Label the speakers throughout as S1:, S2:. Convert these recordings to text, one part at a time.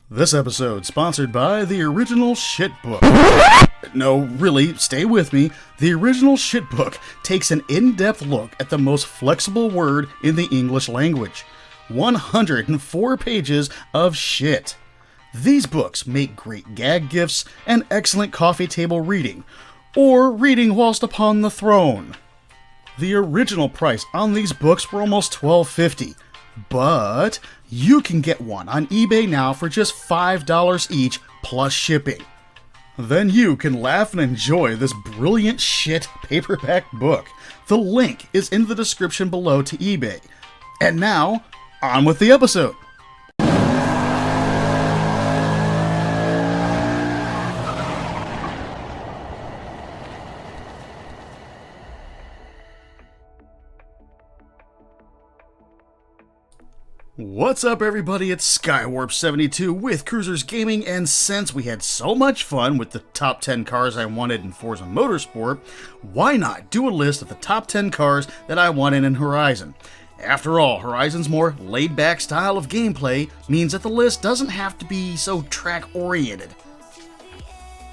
S1: This episode sponsored by The Original Shit Book. No, really, stay with me. The Original Shit Book takes an in-depth look at the most flexible word in the English language. 104 pages of shit. These books make great gag gifts and excellent coffee table reading, or reading whilst upon the throne. The original price on these books were almost $12.50, but you can get one on eBay now for just $5 each plus shipping. Then you can laugh and enjoy this brilliant shit paperback book. The link is in the description below to eBay. And now, on with the episode. What's up, everybody? It's Skywarp72 with Cruisers Gaming, and since we had so much fun with the top 10 cars I wanted in Forza Motorsport, why not do a list of the top 10 cars that I wanted in Horizon? After all, Horizon's more laid-back style of gameplay means that the list doesn't have to be so track-oriented.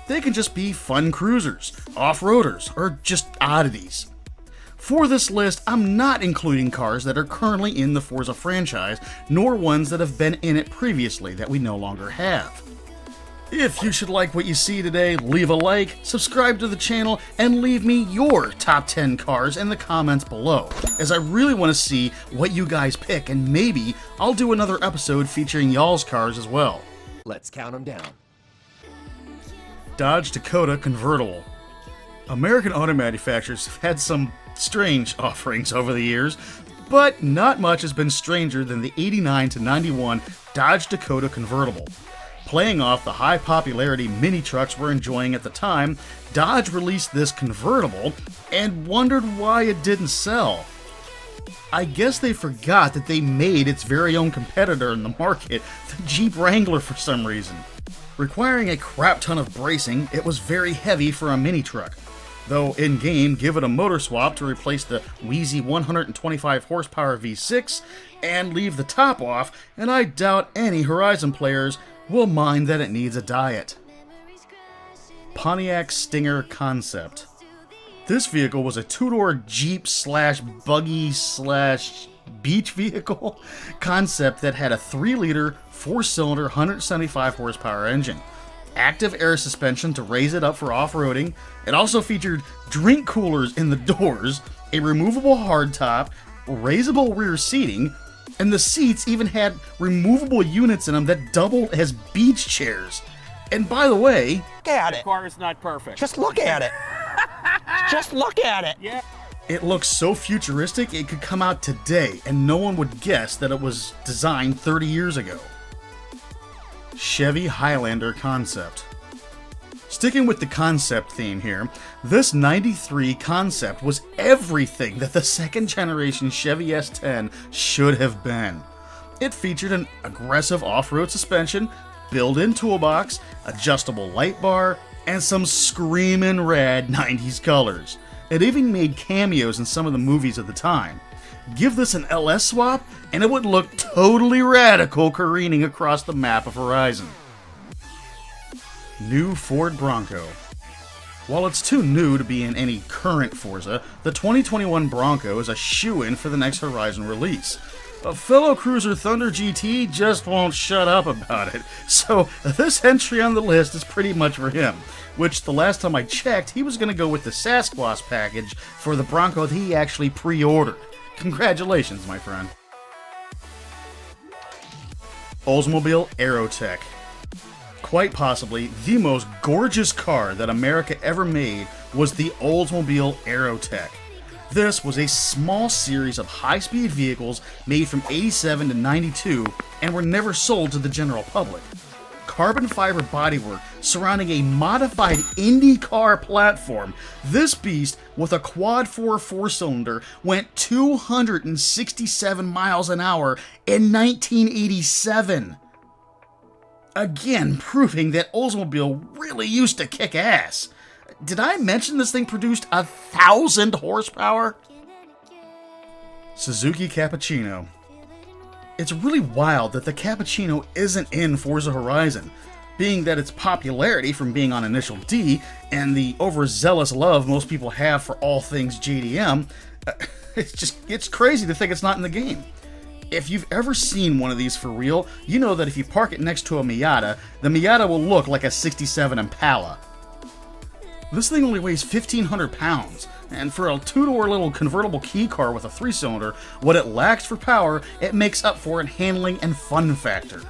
S1: They can just be fun cruisers, off-roaders, or just oddities. For this list, I'm not including cars that are currently in the Forza franchise, nor ones that have been in it previously that we no longer have. If you should like what you see today, leave a like, subscribe to the channel, and leave me your top 10 cars in the comments below, as I really want to see what you guys pick, and maybe I'll do another episode featuring y'all's cars as well.
S2: Let's count them down.
S1: Dodge Dakota Convertible. American auto manufacturers have had some strange offerings over the years, but not much has been stranger than the 89 to 91 Dodge Dakota Convertible. Playing off the high popularity mini trucks were enjoying at the time, Dodge released this convertible and wondered why it didn't sell. I guess they forgot that they made its very own competitor in the market, the Jeep Wrangler, for some reason. Requiring a crap ton of bracing, it was very heavy for a mini truck. Though in-game, give it a motor swap to replace the wheezy 125 horsepower V6 and leave the top off, and I doubt any Horizon players will mind that it needs a diet. Pontiac Stinger Concept. This vehicle was a two-door Jeep slash buggy slash beach vehicle concept that had a 3-liter, 4-cylinder, 175 horsepower engine. Active air suspension to raise it up for off-roading. It also featured drink coolers in the doors, a removable hardtop, raisable rear seating, and the seats even had removable units in them that doubled as beach chairs. And by the way,
S2: Look at it.
S3: The car is not perfect.
S2: Just look at it. Just look at it.
S3: Yeah.
S1: it looks so futuristic it could come out today and no one would guess that it was designed 30 years ago. Chevy Highlander concept. Sticking with the concept theme here, this 93 concept was everything that the second generation Chevy S10 should have been. It featured an aggressive off-road suspension, built-in toolbox, adjustable light bar, and some screamin' rad 90s colors. It even made cameos in some of the movies of the time. Give this an LS swap, and it would look totally radical careening across the map of Horizon. New Ford Bronco. While it's too new to be in any current Forza, the 2021 Bronco is a shoo-in for the next Horizon release. A fellow cruiser Thunder GT just won't shut up about it, so this entry on the list is pretty much for him, which the last time I checked, he was going to go with the Sasquatch package for the Bronco that he actually pre-ordered. Congratulations, my friend. OLDSMOBILE Aerotech. Quite possibly the most gorgeous car that America ever made was the OLDSMOBILE Aerotech. This was a small series of high-speed vehicles made from 87 to 92 and were never sold to the general public. Carbon fiber bodywork surrounding a modified Indy car platform, this beast with a quad 4-cylinder went 267 miles an hour in 1987. Again, proving that Oldsmobile really used to kick ass. Did I mention this thing produced 1,000 horsepower? Suzuki Cappaccino. It's really wild that the Cappuccino isn't in Forza Horizon, being that its popularity from being on Initial D and the overzealous love most people have for all things JDM, it's crazy to think it's not in the game. If you've ever seen one of these for real, you know that if you park it next to a Miata, the Miata will look like a 67 Impala. This thing only weighs 1,500 pounds, and for a two-door little convertible key car with a 3-cylinder, what it lacks for power, it makes up for in handling and fun factor.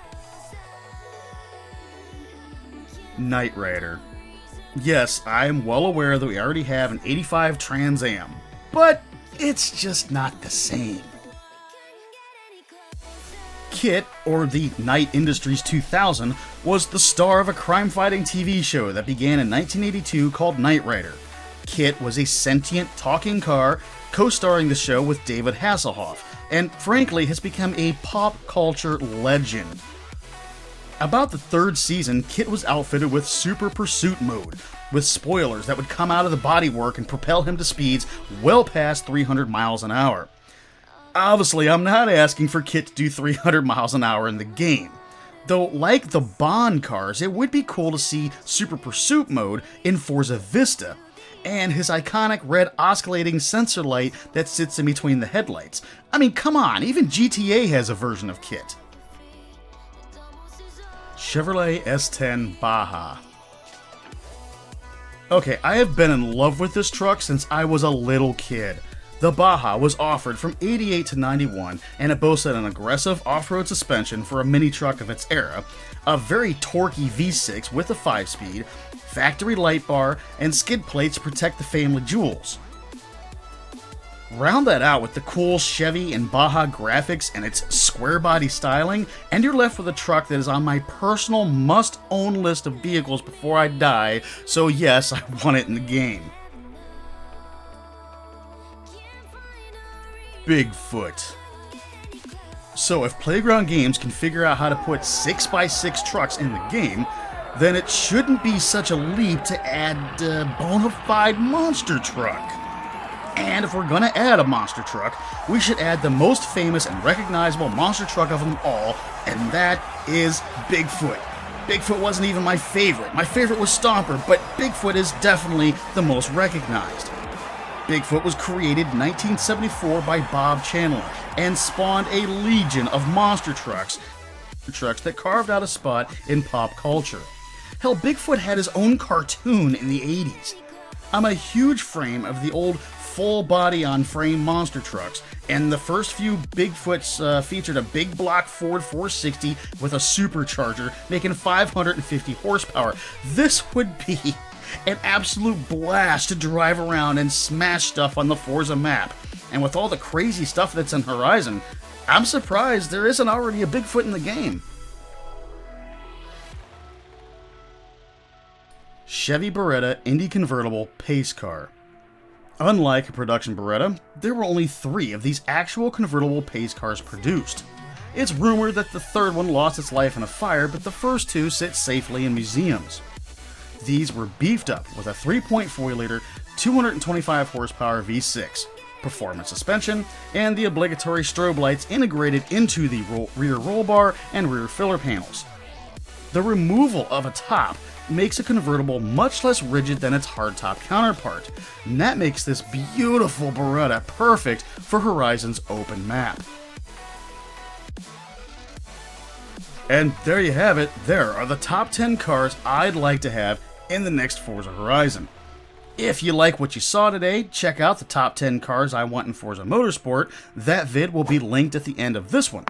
S1: Knight Rider. Yes, I am well aware that we already have an 85 Trans Am, but it's just not the same. K.I.T.T, or the Knight Industries 2000, was the star of a crime-fighting TV show that began in 1982 called Knight Rider. K.I.T.T was a sentient, talking car, co-starring the show with David Hasselhoff, and frankly has become a pop culture legend. About the third season, K.I.T.T was outfitted with Super Pursuit mode, with spoilers that would come out of the bodywork and propel him to speeds well past 300 miles an hour. Obviously, I'm not asking for K.I.T.T to do 300 miles an hour in the game. Though, like the Bond cars, it would be cool to see Super Pursuit mode in Forza Vista, and his iconic red oscillating sensor light that sits in between the headlights. I mean, come on, even GTA has a version of K.I.T.T. Chevrolet S10 Baja. Okay, I have been in love with this truck since I was a little kid. The Baja was offered from 88 to 91, and it boasted an aggressive off-road suspension for a mini truck of its era, a very torquey V6 with a 5-speed, factory light bar, and skid plates to protect the family jewels. Round that out with the cool Chevy and Baja graphics and its square body styling, and you're left with a truck that is on my personal must-own list of vehicles before I die, so yes, I want it in the game. Bigfoot. So if Playground Games can figure out how to put 6x6 trucks in the game, then it shouldn't be such a leap to add a bona fide monster truck. And if we're gonna add a monster truck, we should add the most famous and recognizable monster truck of them all, and that is Bigfoot. Bigfoot wasn't even my favorite. My favorite was Stomper, but Bigfoot is definitely the most recognized. Bigfoot was created in 1974 by Bob Chandler and spawned a legion of monster trucks that carved out a spot in pop culture. Hell, Bigfoot had his own cartoon in the 80s. I'm a huge fan of the old full body on frame monster trucks, and the first few Bigfoots featured a big block Ford 460 with a supercharger making 550 horsepower. This would be an absolute blast to drive around and smash stuff on the Forza map. And with all the crazy stuff that's in Horizon, I'm surprised there isn't already a Bigfoot in the game. Chevy Beretta Indy convertible pace car. Unlike a production Beretta, there were only 3 of these actual convertible pace cars produced. It's rumored that the third one lost its life in a fire, but the first 2 sit safely in museums. These were beefed up with a 3.4-liter, 225 horsepower V6, performance suspension, and the obligatory strobe lights integrated into the rear roll bar and rear filler panels. The removal of a top makes a convertible much less rigid than its hardtop counterpart, and that makes this beautiful Beretta perfect for Horizon's open map. And there you have it. There are the top 10 cars I'd like to have in the next Forza Horizon. If you like what you saw today, check out the top 10 cars I want in Forza Motorsport. That vid will be linked at the end of this one.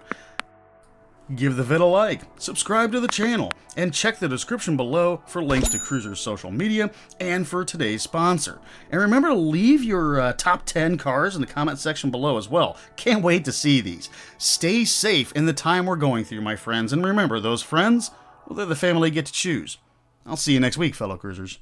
S1: Give the vid a like, subscribe to the channel, and check the description below for links to Cruiser's social media and for today's sponsor. And remember to leave your top 10 cars in the comment section below as well. Can't wait to see these. Stay safe in the time we're going through, my friends, and remember, those friends, well, they're the family you get to choose. I'll see you next week, fellow cruisers.